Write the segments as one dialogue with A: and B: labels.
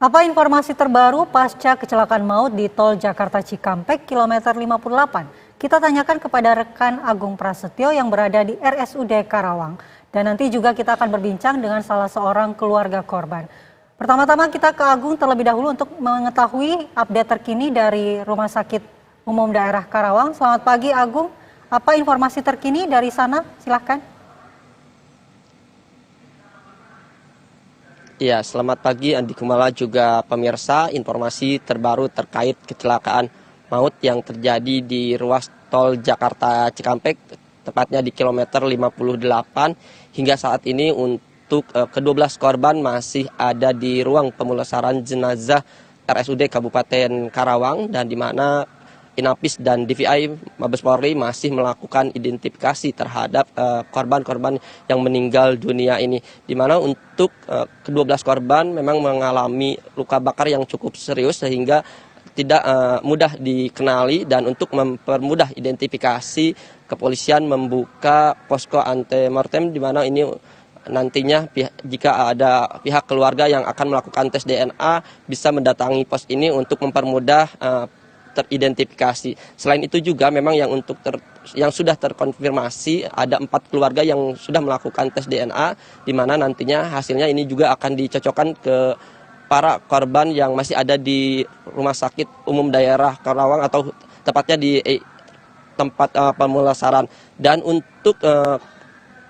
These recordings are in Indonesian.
A: Apa informasi terbaru pasca kecelakaan maut di Tol Jakarta Cikampek kilometer 58? Kita tanyakan kepada rekan Agung Prasetyo yang berada di RSUD Karawang. Dan nanti juga kita akan berbincang dengan salah seorang keluarga korban. Pertama-tama kita ke Agung terlebih dahulu untuk mengetahui update terkini dari Rumah Sakit Umum Daerah Karawang. Selamat pagi Agung, apa informasi terkini dari sana? Silahkan.
B: Ya, selamat pagi Andi Kumala juga pemirsa. Informasi terbaru terkait kecelakaan maut yang terjadi di ruas tol Jakarta Cikampek, tepatnya di kilometer 58. Hingga saat ini untuk ke-12 korban masih ada di ruang pemulasaran jenazah RSUD Kabupaten Karawang, dan di mana Inapis dan DVI Mabes Polri masih melakukan identifikasi terhadap korban-korban yang meninggal dunia ini. Di mana untuk ke-12 korban memang mengalami luka bakar yang cukup serius sehingga tidak mudah dikenali, dan untuk mempermudah identifikasi kepolisian membuka posko antemortem, di mana ini nantinya jika ada pihak keluarga yang akan melakukan tes DNA bisa mendatangi pos ini untuk mempermudah teridentifikasi. Selain itu juga memang yang sudah terkonfirmasi ada 4 keluarga yang sudah melakukan tes DNA, di mana nantinya hasilnya ini juga akan dicocokkan ke para korban yang masih ada di Rumah Sakit Umum Daerah Karawang atau tepatnya di tempat pemulasaran. Dan untuk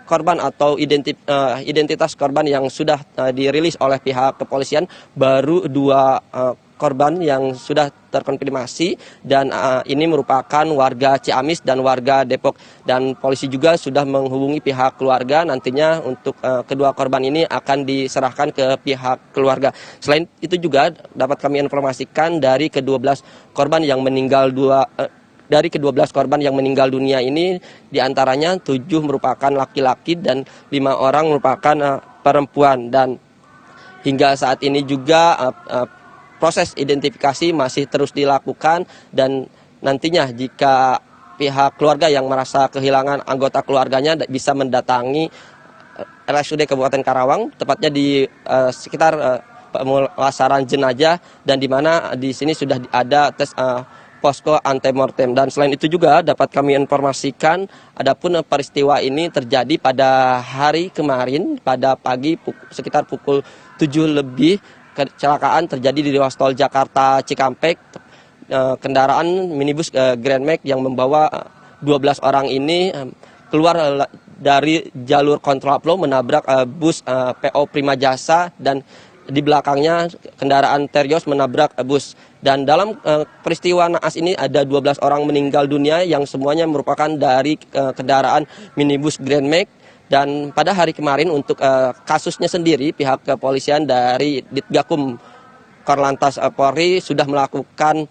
B: korban atau identitas korban yang sudah dirilis oleh pihak kepolisian, baru 2 korban yang sudah terkonfirmasi, dan ini merupakan warga Ciamis dan warga Depok, dan polisi juga sudah menghubungi pihak keluarga. Nantinya untuk kedua korban ini akan diserahkan ke pihak keluarga. Selain itu juga dapat kami informasikan dari ke-12 korban yang meninggal dunia ini, diantaranya 7 merupakan laki-laki dan 5 orang merupakan perempuan. Dan hingga saat ini juga proses identifikasi masih terus dilakukan, dan nantinya jika pihak keluarga yang merasa kehilangan anggota keluarganya bisa mendatangi RSUD Kabupaten Karawang, tepatnya di sekitar pemulasaran jenazah, dan di mana di sini sudah ada tes posko antemortem. Dan selain itu juga dapat kami informasikan, adapun peristiwa ini terjadi pada hari kemarin pada pagi sekitar pukul 7 lebih. Kecelakaan terjadi di ruas tol Jakarta Cikampek. Kendaraan minibus Grand Max yang membawa 12 orang ini keluar dari jalur kontraflow menabrak bus PO Prima Jasa, dan di belakangnya kendaraan Terios menabrak bus. Dan dalam peristiwa naas ini ada 12 orang meninggal dunia yang semuanya merupakan dari kendaraan minibus Grand Max. Dan pada hari kemarin untuk kasusnya sendiri, pihak kepolisian dari Ditgakum Korlantas Polri sudah melakukan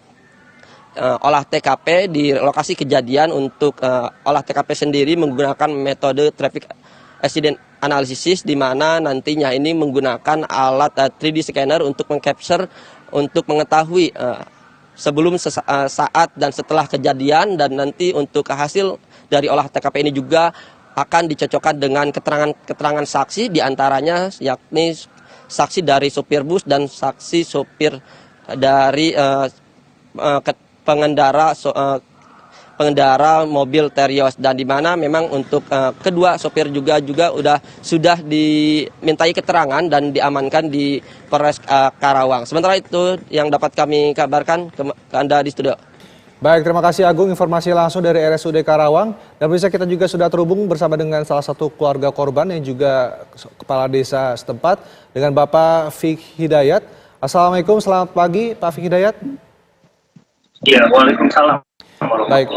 B: olah TKP di lokasi kejadian. Untuk olah TKP sendiri menggunakan metode traffic accident analysis, di mana nantinya ini menggunakan alat 3D scanner untuk mengcapture, untuk mengetahui sebelum, saat, dan setelah kejadian. Dan nanti untuk hasil dari olah TKP ini juga akan dicocokkan dengan keterangan saksi, diantaranya yakni saksi dari sopir bus dan saksi sopir dari pengendara mobil Terios. Dan di mana memang untuk kedua sopir juga sudah dimintai keterangan dan diamankan di Polres Karawang. Sementara itu yang dapat kami kabarkan ke Anda di studio.
C: Baik, terima kasih Agung, informasi langsung dari RSUD Karawang. Dan bisa kita juga sudah terhubung bersama dengan salah satu keluarga korban yang juga kepala desa setempat, dengan Bapak Fik Hidayat. Assalamualaikum, selamat pagi Pak Fik Hidayat.
D: Iya, waalaikumsalam.
C: Baik,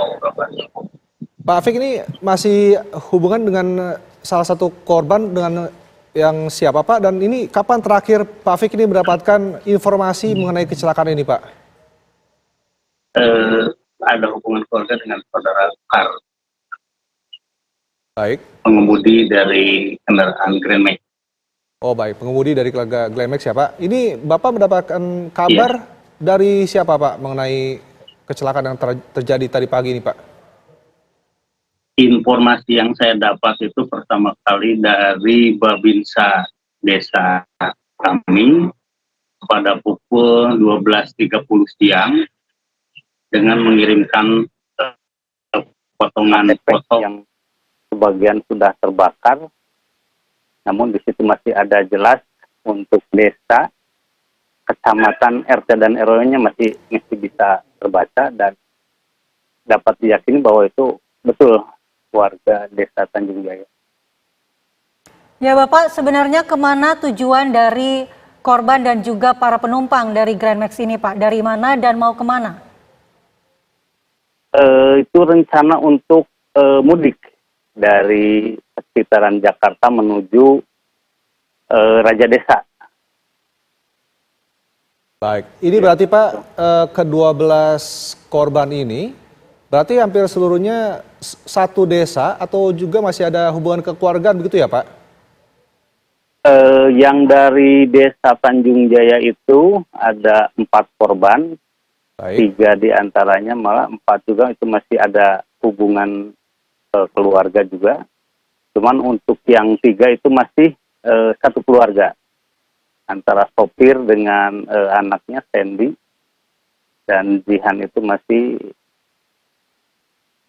C: Pak Fik, ini masih hubungan dengan salah satu korban dengan yang siapa Pak? Dan ini kapan terakhir Pak Fik ini mendapatkan informasi mengenai kecelakaan ini Pak?
D: Ada hubungan keluarga dengan saudara Kar,
C: Baik.
D: pengemudi dari kendaraan Grand Max.
C: Oh baik, pengemudi dari keluarga Grand Max ya Pak. Ini Bapak mendapatkan kabar dari siapa Pak mengenai kecelakaan yang terjadi tadi pagi ini Pak?
D: Informasi yang saya dapat itu pertama kali dari Babinsa Desa kami, pada pukul 12.30 siang dengan mengirimkan potongan foto yang sebagian sudah terbakar, namun di situ masih ada jelas untuk desa, kecamatan, RT dan RW-nya masih bisa terbaca dan dapat diyakini bahwa itu betul warga desa Tanjung Jaya.
A: Ya Bapak, sebenarnya kemana tujuan dari korban dan juga para penumpang dari Grand Max ini Pak? Dari mana dan mau kemana?
D: Itu rencana untuk mudik dari sekitaran Jakarta menuju Raja Desa.
C: Baik, ini berarti Pak ke-12 korban ini berarti hampir seluruhnya satu desa atau juga masih ada hubungan kekeluargaan begitu ya Pak?
D: Yang dari desa Tanjung Jaya itu ada 4 korban,
C: Baik.
D: 3 diantaranya malah 4 juga itu masih ada hubungan keluarga juga. Cuman untuk yang 3 itu masih satu keluarga antara sopir dengan anaknya Sandy dan Jihan itu masih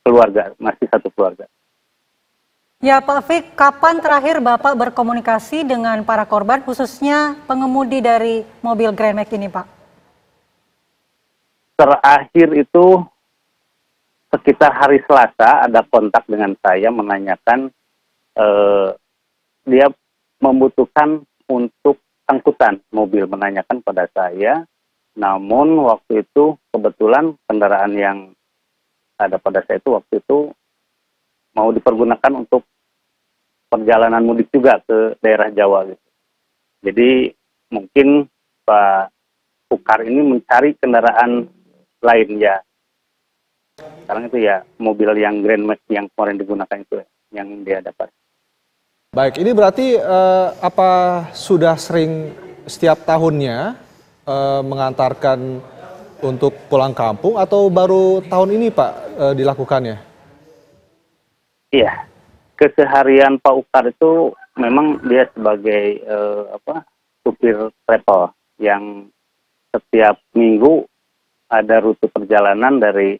D: keluarga, masih satu keluarga.
A: Ya Pak Fik, kapan terakhir Bapak berkomunikasi dengan para korban khususnya pengemudi dari mobil Grand Max ini Pak?
D: Terakhir itu sekitar hari Selasa ada kontak dengan saya menanyakan dia membutuhkan untuk angkutan mobil, menanyakan pada saya. Namun waktu itu kebetulan kendaraan yang ada pada saya itu waktu itu mau dipergunakan untuk perjalanan mudik juga ke daerah Jawa gitu. Jadi mungkin Pak Pukar ini mencari kendaraan lain ya. Sekarang itu ya mobil yang Grand Max yang kemarin digunakan itu yang dia dapat.
C: Baik, ini berarti apa sudah sering setiap tahunnya mengantarkan untuk pulang kampung atau baru tahun ini Pak dilakukannya?
D: Iya, keseharian Pak Ukar itu memang dia sebagai supir travel yang setiap minggu ada rute perjalanan dari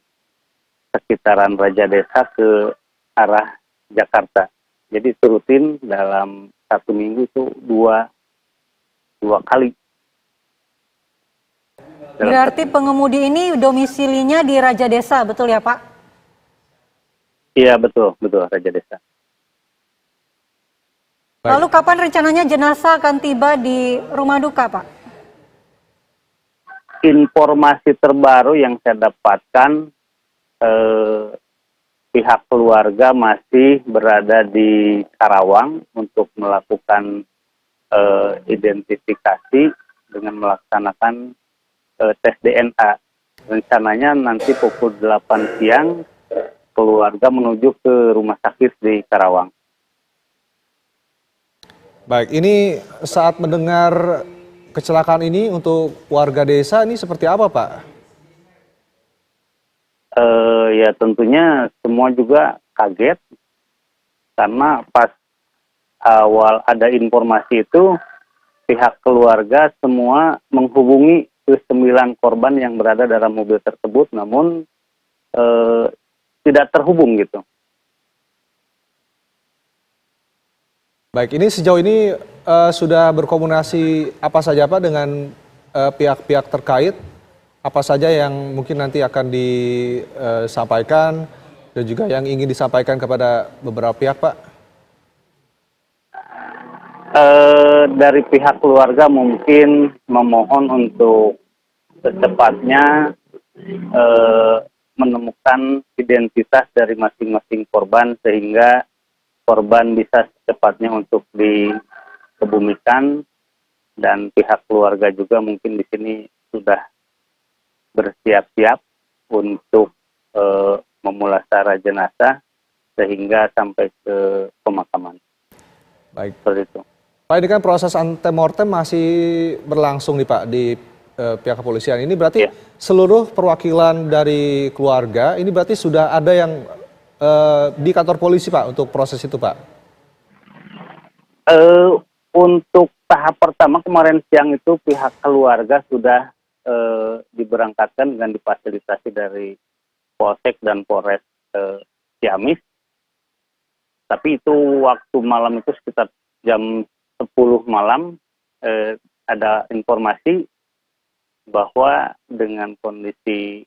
D: sekitaran Raja Desa ke arah Jakarta. Jadi rutin dalam 1 minggu itu dua kali.
A: Berarti pengemudi ini domisilinya di Raja Desa, betul ya Pak?
D: Iya betul Raja Desa.
A: Lalu kapan rencananya jenazah akan tiba di rumah duka Pak?
D: Informasi terbaru yang saya dapatkan pihak keluarga masih berada di Karawang untuk melakukan identifikasi dengan melaksanakan tes DNA. Rencananya nanti pukul 8 siang keluarga menuju ke rumah sakit di Karawang.
C: Baik, ini saat mendengar kecelakaan ini untuk warga desa ini seperti apa Pak?
D: Ya tentunya semua juga kaget karena pas awal ada informasi itu pihak keluarga semua menghubungi ke 9 korban yang berada dalam mobil tersebut namun tidak terhubung gitu.
C: Baik, ini sejauh ini sudah berkomunikasi apa saja Pak dengan pihak-pihak terkait? Apa saja yang mungkin nanti akan disampaikan dan juga yang ingin disampaikan kepada beberapa pihak Pak?
D: Dari pihak keluarga mungkin memohon untuk secepatnya menemukan identitas dari masing-masing korban sehingga korban bisa secepatnya untuk dikebumikan dan pihak keluarga juga mungkin di sini sudah bersiap-siap untuk memulasara jenazah sehingga sampai ke pemakaman.
C: Baik.
D: Seperti itu.
C: Pak, ini kan proses antemortem masih berlangsung nih Pak di pihak kepolisian. Ini berarti seluruh perwakilan dari keluarga ini berarti sudah ada yang di kantor polisi Pak untuk proses itu Pak?
D: Untuk tahap pertama kemarin siang itu pihak keluarga sudah diberangkatkan dengan difasilitasi dari Polsek dan Polres Ciamis. Tapi itu waktu malam itu sekitar jam 10 malam ada informasi bahwa dengan kondisi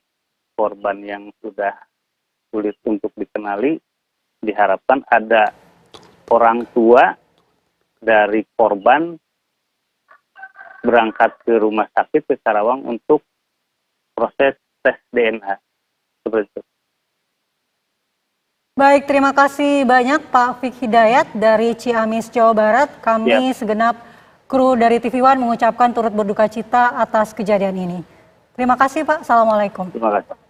D: korban yang sudah sulit untuk dikenali, diharapkan ada orang tua dari korban berangkat ke rumah sakit ke Karawang untuk proses tes DNA. Seperti itu.
A: Baik, terima kasih banyak Pak Fik Hidayat dari Ciamis, Jawa Barat. Kami segenap kru dari TV One mengucapkan turut berduka cita atas kejadian ini. Terima kasih Pak, Assalamualaikum.
D: Terima kasih.